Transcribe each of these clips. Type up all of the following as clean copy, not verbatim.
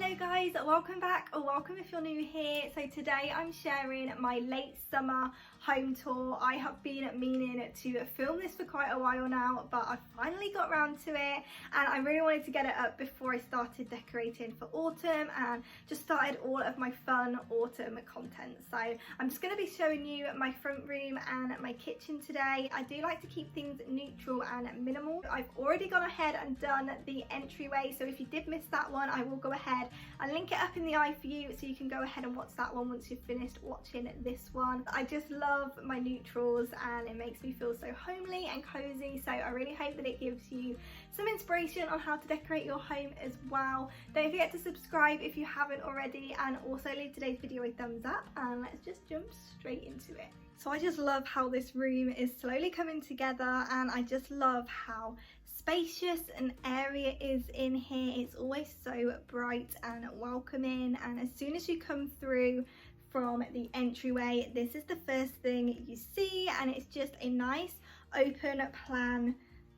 Hello guys, welcome back, or welcome if you're new here. So today I'm sharing my late summer home tour. I have been meaning to film this for quite a while now, but I finally got around to it, and I really wanted to get it up before I started decorating for autumn and just started all of my fun autumn content. So I'm just going to be showing you my front room and my kitchen today. I do like to keep things neutral and minimal. I've already gone ahead and done the entryway, so if you did miss that one, I will go ahead and link it up in the eye for you so you can go ahead and watch that one once you've finished watching this one. I just love my neutrals and it makes me feel so homely and cozy, so I really hope that it gives you some inspiration on how to decorate your home as well. Don't forget to subscribe if you haven't already, and also leave today's video a thumbs up, and let's just jump straight into it. So I just love how this room is slowly coming together, and I just love how spacious and airy it is in here. It's always so bright and welcoming, and as soon as you come through from the entryway, this is the first thing you see, and it's just a nice open plan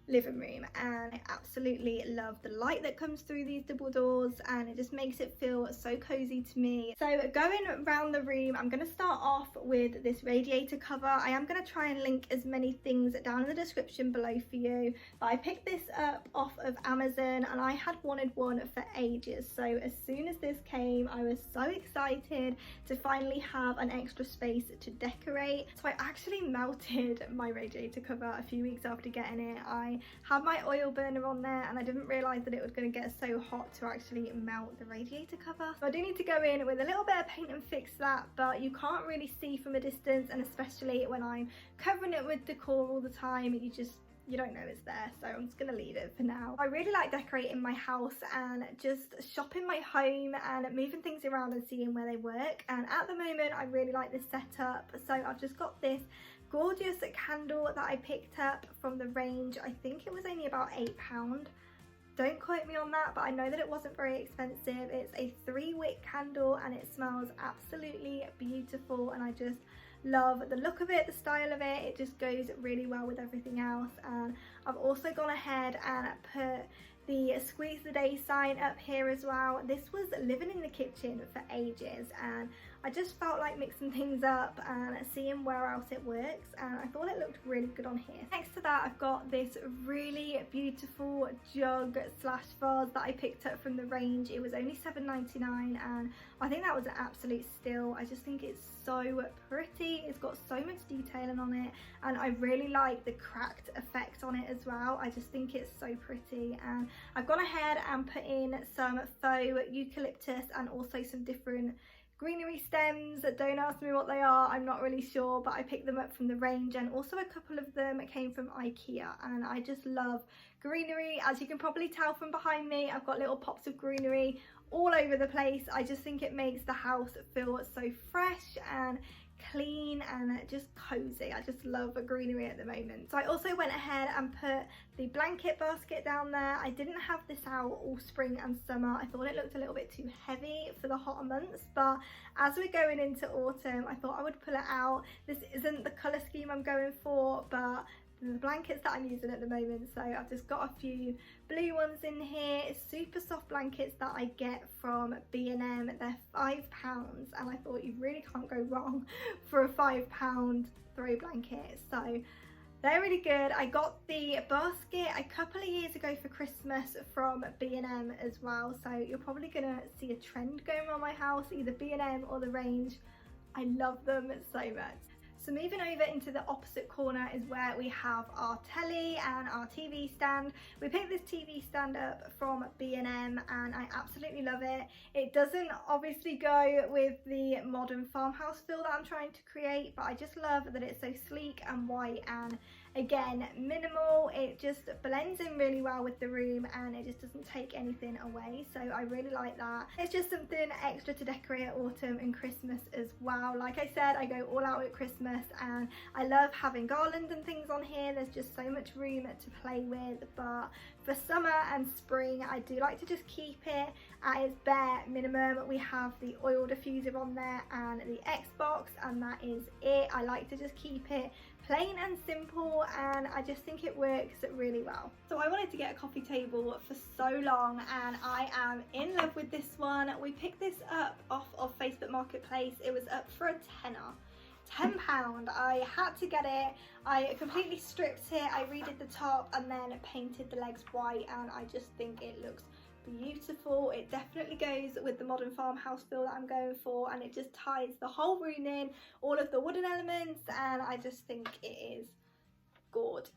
living room, and I absolutely love the light that comes through these double doors, and it just makes it feel so cozy to me. So going around the room, I'm going to start off with this radiator cover. I am going to try and link as many things down in the description below for you, but I picked this up off of Amazon and I had wanted one for ages, so as soon as this came I was so excited to finally have an extra space to decorate. So I actually melted my radiator cover a few weeks after getting it. I had my oil burner on there and I didn't realise that it was going to get so hot to actually melt the radiator cover. So I do need to go in with a little bit of paint and fix that, but you can't really see from a distance, and especially when I'm covering it with decor all the time, you don't know it's there, so I'm just gonna leave it for now. I really like decorating my house and just shopping my home and moving things around and seeing where they work, and at the moment I really like this setup. So I've just got this gorgeous candle that I picked up from the range. I think it was only about £8. Don't quote me on that, but I know that it wasn't very expensive. It's a 3-wick candle and it smells absolutely beautiful, and I just love the look of it, the style of it. It just goes really well with everything else. And I've also gone ahead and put the squeeze the day sign up here as well. This was living in the kitchen for ages, and I just felt like mixing things up and seeing where else it works, and I thought it looked really good on here. Next to that, I've got this really beautiful jug slash vase that I picked up from the range. It was only £7.99 and I think that was an absolute steal. I just think it's so pretty. It's got so much detailing on it, and I really like the cracked effect on it as well. I just think it's so pretty, and I've gone ahead and put in some faux eucalyptus and also some different greenery stems. Don't ask me what they are, I'm not really sure, but I picked them up from the range, and also a couple of them came from IKEA, and I just love greenery. As you can probably tell from behind me, I've got little pops of greenery all over the place. I just think it makes the house feel so fresh and clean and just cozy. I just love greenery at the moment. So I also went ahead and put the blanket basket down there. I didn't have this out all spring and summer. I thought it looked a little bit too heavy for the hotter months, but as we're going into autumn, I thought I would pull it out. This isn't the colour scheme I'm going for, but the blankets that I'm using at the moment, so I've just got a few blue ones in here. It's super soft blankets that I get from B&M. They're £5, and I thought you really can't go wrong for a £5 throw blanket, so they're really good. I got the basket a couple of years ago for Christmas from B&M as well, so you're probably gonna see a trend going around my house, either B&M or the range. I love them so much. So moving over into the opposite corner is where we have our telly and our TV stand. We picked this TV stand up from B&M and I absolutely love it. It doesn't obviously go with the modern farmhouse feel that I'm trying to create, but I just love that it's so sleek and white and again minimal. It just blends in really well with the room and it just doesn't take anything away, so I really like that. It's just something extra to decorate at autumn and Christmas as well. Like I said, I go all out at Christmas and I love having garlands and things on here. There's just so much room to play with, but for summer and spring I do like to just keep it at its bare minimum. We have the oil diffuser on there and the Xbox, and that is it. I like to just keep it plain and simple, and I just think it works really well. So I wanted to get a coffee table for so long, and I am in love with this one. We picked this up off of Facebook Marketplace. It was up for a tenner. £10. I had to get it. I completely stripped it, I redid the top and then painted the legs white, and I just think it looks beautiful. It definitely goes with the modern farmhouse feel that I'm going for, and it just ties the whole room in, all of the wooden elements, and I just think it is gorgeous.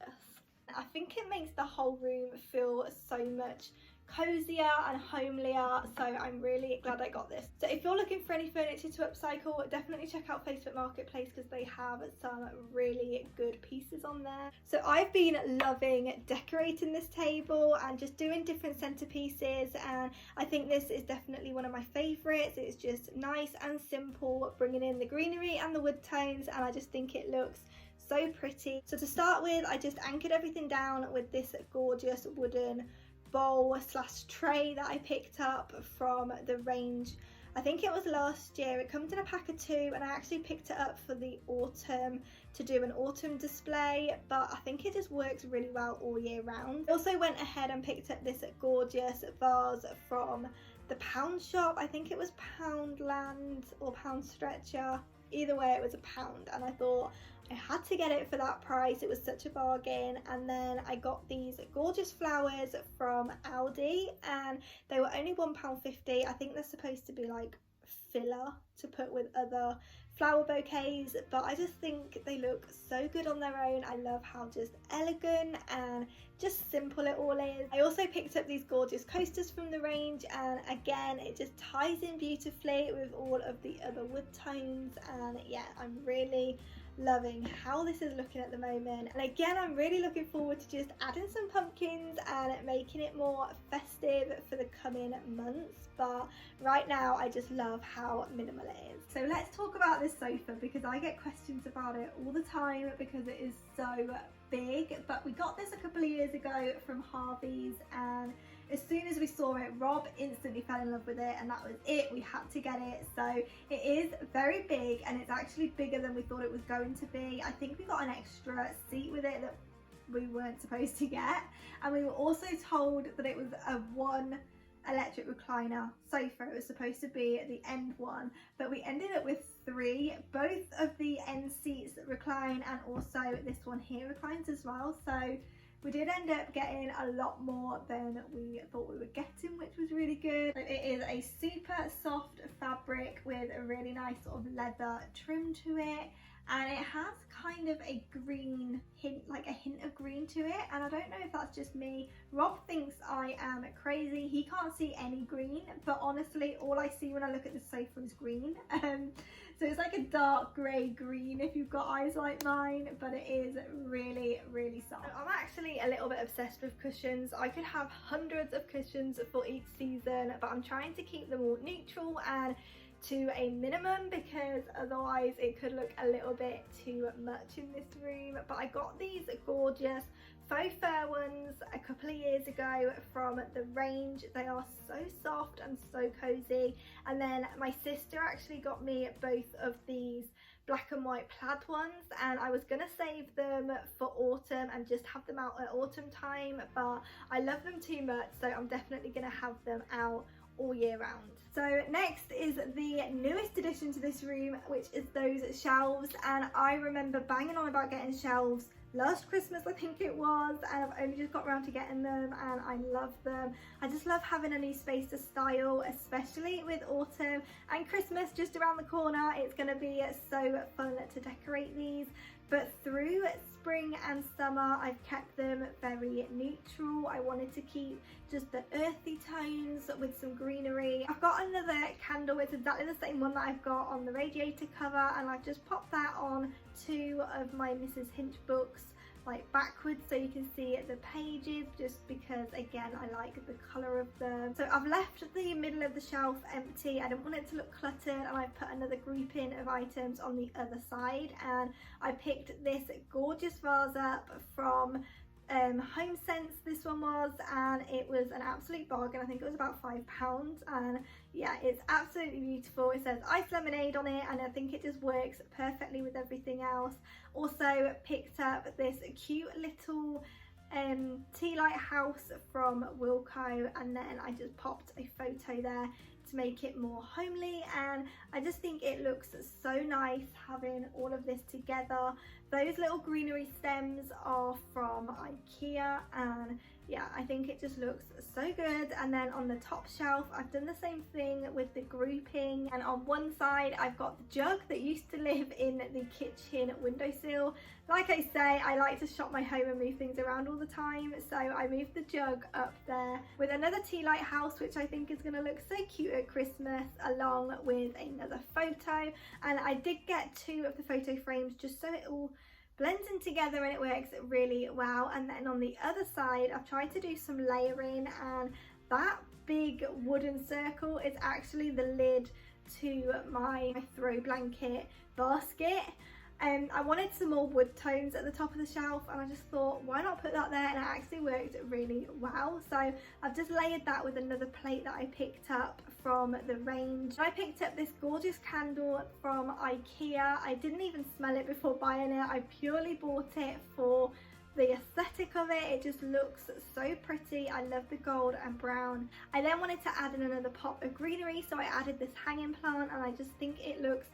I think it makes the whole room feel so much cozier and homelier, so I'm really glad I got this. So if you're looking for any furniture to upcycle, definitely check out Facebook Marketplace because they have some really good pieces on there. So I've been loving decorating this table and just doing different centerpieces, and I think this is definitely one of my favorites. It's just nice and simple, bringing in the greenery and the wood tones, and I just think it looks so pretty. So to start with, I just anchored everything down with this gorgeous wooden bowl / tray that I picked up from the range. I think it was last year. It comes in a pack of 2, and I actually picked it up for the autumn to do an autumn display, but I think it just works really well all year round. I also went ahead and picked up this gorgeous vase from the pound shop. I think it was Poundland or Pound Stretcher. Either way, it was £1, and I thought I had to get it for that price. It was such a bargain. And then I got these gorgeous flowers from Aldi, and they were only £1.50. I think they're supposed to be like filler to put with other flower bouquets, but I just think they look so good on their own. I love how just elegant and just simple it all is. I also picked up these gorgeous coasters from the range, and again it just ties in beautifully with all of the other wood tones, and yeah, I'm really loving how this is looking at the moment. And again, I'm really looking forward to just adding some pumpkins and making it more festive for the coming months, but right now I just love how minimal it is. So let's talk about this sofa, because I get questions about it all the time because it is so big. But we got this a couple of years ago from Harvey's, and as soon as we saw it, Rob instantly fell in love with it, and that was it. We had to get it. So it is very big, and it's actually bigger than we thought it was going to be. I think we got an extra seat with it that we weren't supposed to get, and we were also told that it was a 1 electric recliner sofa. It was supposed to be the end one, but we ended up with 3. Both of the end seats recline, and also this one here reclines as well. So we did end up getting a lot more than we thought we were getting, which was really good. It is a super soft fabric with a really nice sort of leather trim to it, and it has kind of a green hint, like a hint of green to it, and I don't know if that's just me. Rob thinks I am crazy. He can't see any green, but honestly all I see when I look at the sofa is green. So it's like a dark grey green if you've got eyes like mine, but it is really, really soft. I'm actually a little bit obsessed with cushions. I could have hundreds of cushions for each season, but I'm trying to keep them all neutral and to a minimum, because otherwise it could look a little bit too much in this room. But I got these gorgeous faux fur ones a couple of years ago from the range. They are so soft and so cozy. And then my sister actually got me both of these black and white plaid ones, and I was gonna save them for autumn and just have them out at autumn time, but I love them too much, so I'm definitely gonna have them out all year round. So next is the newest addition to this room, which is those shelves, and I remember banging on about getting shelves last Christmas, I think it was, and I've only just got around to getting them, and I love them. I just love having a new space to style, especially with autumn and Christmas just around the corner. It's going to be so fun to decorate these. But through spring and summer, I've kept them very neutral. I wanted to keep just the earthy tones with some greenery. I've got another candle. It's exactly the same one that I've got on the radiator cover, and I've just popped that on 2 of my Mrs. Hinch books, like backwards, so you can see the pages, just because again I like the colour of them. So I've left the middle of the shelf empty. I don't want it to look cluttered, and I've put another grouping of items on the other side, and I picked this gorgeous vase up from 𝚂𝚾𝙼𝚀 this one was, and it was an absolute bargain. I think it was about £5, and yeah, it's absolutely beautiful. It says iced lemonade on it, and I think it just works perfectly with everything else. Also picked up this cute little tea light house from Wilko, and then I just popped a photo there to make it more homely, and I just think it looks so nice having all of this together. Those little greenery stems are from IKEA, and yeah, I think it just looks so good. And then on the top shelf I've done the same thing with the grouping, and on one side I've got the jug that used to live in the kitchen windowsill. Like I say, I like to shop my home and move things around all the time, so I moved the jug up there with another tea light house, which I think is going to look so cute at Christmas, along with another photo. And I did get 2 of the photo frames just so it all blends in together and it works really well. And then on the other side I've tried to do some layering, and that big wooden circle is actually the lid to my throw blanket basket. And I wanted some more wood tones at the top of the shelf, and I just thought, why not put that there? And it actually worked really well. So I've just layered that with another plate that I picked up from the range. I picked up this gorgeous candle from IKEA. I didn't even smell it before buying it. I purely bought it for the aesthetic of it. It just looks so pretty. I love the gold and brown. I then wanted to add in another pop of greenery, so I added this hanging plant, and I just think it looks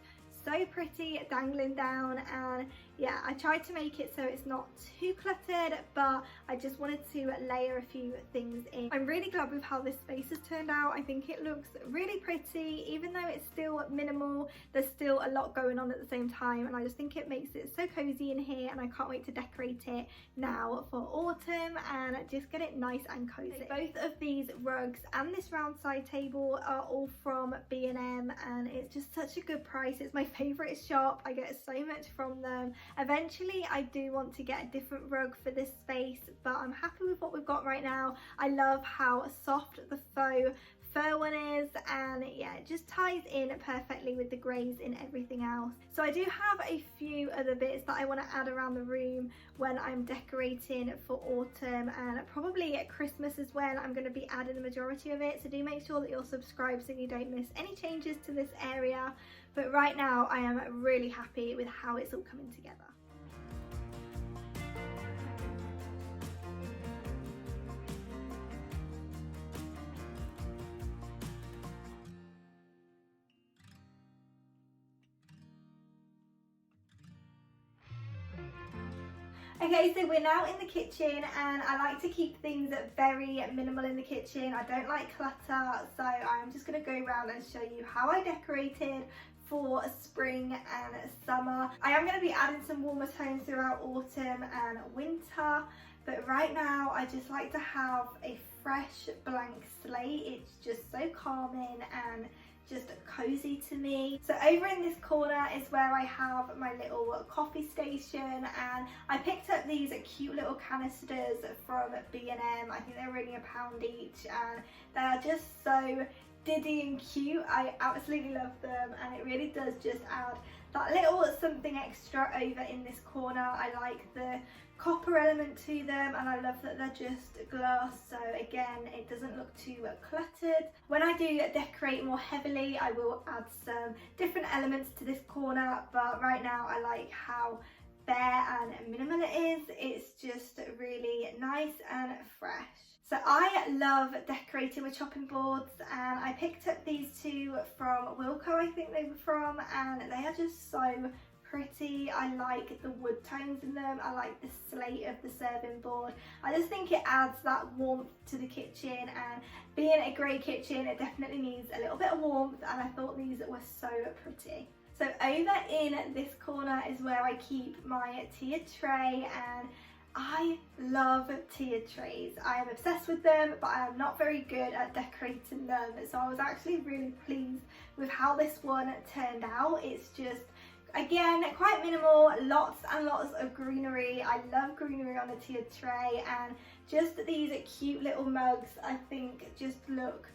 so pretty dangling down. And yeah, I tried to make it so it's not too cluttered, but I just wanted to layer a few things in. I'm really glad with how this space has turned out. I think it looks really pretty, even though it's still minimal. There's still a lot going on at the same time, and I just think it makes it so cozy in here, and I can't wait to decorate it now for autumn and just get it nice and cozy. Both of these rugs and this round side table are all from B&M, and it's just such a good price. It's my favourite shop. I get so much from them. Eventually I do want to get a different rug for this space, but I'm happy with what we've got right now. I love how soft the faux fur one is, and yeah, it just ties in perfectly with the greys and everything else. So I do have a few other bits that I want to add around the room when I'm decorating for autumn, and probably at Christmas as well. I'm going to be adding the majority of it, so do make sure that you're subscribed so you don't miss any changes to this area. But right now I am really happy with how it's all coming together. Okay, so we're now in the kitchen, and I like to keep things very minimal in the kitchen. I don't like clutter, so I'm just going to go around and show you how I decorated for spring and summer. I am going to be adding some warmer tones throughout autumn and winter, but right now I just like to have a fresh blank slate. It's just so calming and just cozy to me. So over in this corner is where I have my little coffee station, and I picked up these cute little canisters from B&M. I think they're only £1 each, and they are just so diddy and cute. I absolutely love them, and it really does just add that little something extra over in this corner. I like the copper element to them, and I love that they're just glass, so again it doesn't look too cluttered. When I do decorate more heavily, I will add some different elements to this corner, but right now I like how bare and minimal it is. It's just really nice and fresh. So I love decorating with chopping boards, and I picked up these 2 from Wilko, I think they were from, and they are just so pretty. I like the wood tones in them. I like the slate of the serving board. I just think it adds that warmth to the kitchen, and being a grey kitchen, it definitely needs a little bit of warmth, and I thought these were so pretty. So over in this corner is where I keep my tiered tray, and I love tiered trays. I am obsessed with them, but I am not very good at decorating them. So I was actually really pleased with how this one turned out. It's just, again, quite minimal, lots and lots of greenery. I love greenery on a tiered tray, and just these cute little mugs I think just look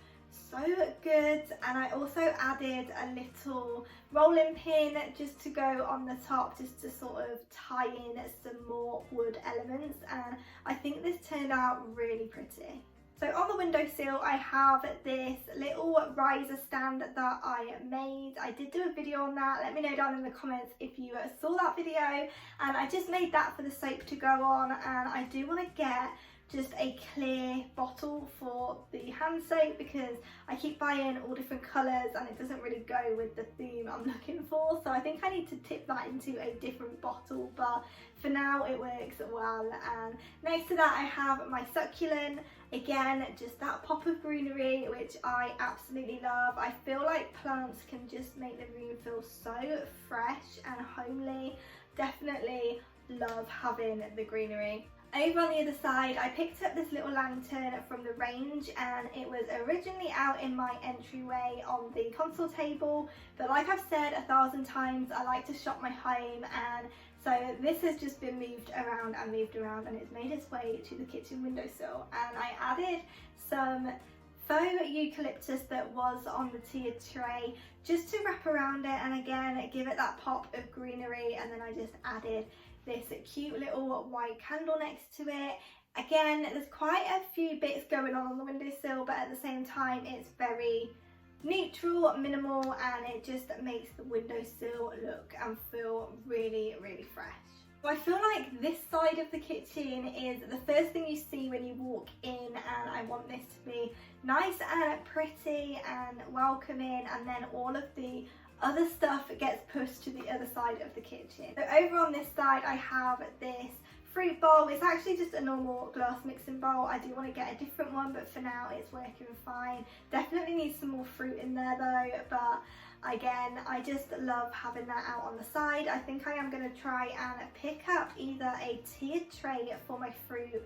so good. And I also added a little rolling pin just to go on the top, just to sort of tie in some more wood elements, and I think this turned out really pretty. So on the windowsill I have this little riser stand that I made. I did do a video on that, let me know down in the comments if you saw that video, and I just made that for the soap to go on. And I do want to get just a clear bottle for the hand soap because I keep buying all different colours and it doesn't really go with the theme I'm looking for, so I think I need to tip that into a different bottle, but for now it works well. And next to that I have my succulent. Again, just that pop of greenery, which I absolutely love. I feel like plants can just make the room feel so fresh and homely. Definitely love having the greenery. Over on the other side, I picked up this little lantern from the range, and it was originally out in my entryway on the console table, but like I've said 1,000 times, I like to shop my home, and so this has just been moved around and it's made its way to the kitchen windowsill. And I added some faux eucalyptus that was on the tiered tray just to wrap around it and again give it that pop of greenery, and then I just added this cute little white candle next to it. Again, there's quite a few bits going on the windowsill, but at the same time it's very neutral, minimal, and it just makes the windowsill look and feel really, really fresh. So I feel like this side of the kitchen is the first thing you see when you walk in, and I want this to be nice and pretty and welcoming, and then all of the other stuff gets pushed to the other side of the kitchen. So over on this side I have this fruit bowl. It's actually just a normal glass mixing bowl. I do want to get a different one, but for now it's working fine. Definitely need some more fruit in there though, but again, I just love having that out on the side. I think I am going to try and pick up either a tiered tray for my fruit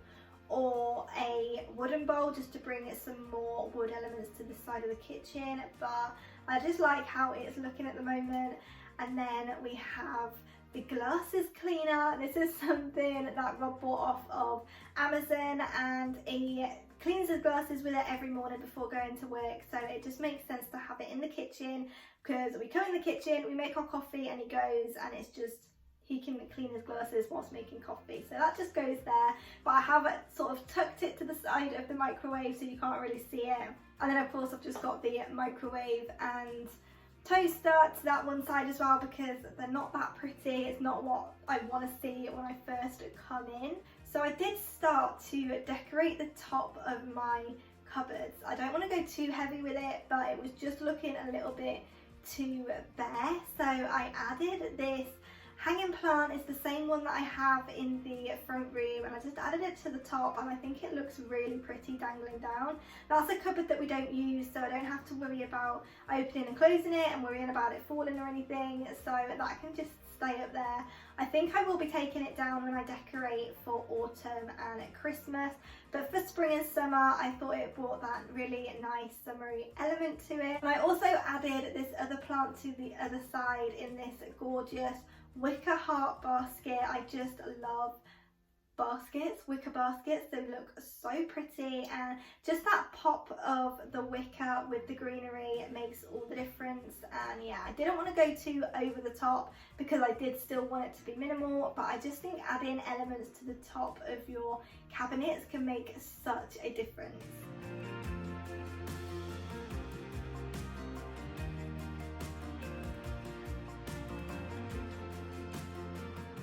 or a wooden bowl just to bring some more wood elements to the side of the kitchen, but I just like how it's looking at the moment. And then we have the glasses cleaner. This is something that Rob bought off of Amazon, and he cleans his glasses with it every morning before going to work, so it just makes sense to have it in the kitchen because we come in the kitchen, we make our coffee and he goes, and it's just, he can clean his glasses whilst making coffee, so that just goes there. But I have sort of tucked it to the side of the microwave so you can't really see it. And then of course I've just got the microwave and toaster to that one side as well because they're not that pretty. It's not what I want to see when I first come in. So I did start to decorate the top of my cupboards. I don't want to go too heavy with it, but it was just looking a little bit too bare, so I added this hanging plant. It's the same one that I have in the front room, and I just added it to the top, and I think it looks really pretty dangling down. That's a cupboard that we don't use, so I don't have to worry about opening and closing it and worrying about it falling or anything, so that can just stay up there. I think I will be taking it down when I decorate for autumn and Christmas, but for spring and summer I thought it brought that really nice summery element to it. And I also added this other plant to the other side in this gorgeous wicker heart basket. I just love baskets, wicker baskets. They look so pretty, and just that pop of the wicker with the greenery makes all the difference. And yeah, I didn't want to go too over the top because I did still want it to be minimal, but I just think adding elements to the top of your cabinets can make such a difference.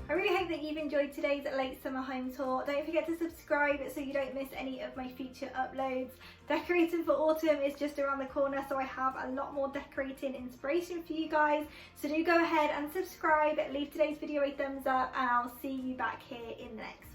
I really hope that you've enjoyed today's late summer home tour. Don't forget to subscribe so you don't miss any of my future uploads. Decorating for autumn is just around the corner, so I have a lot more decorating inspiration for you guys. So do go ahead and subscribe, leave today's video a thumbs up, and I'll see you back here in the next one.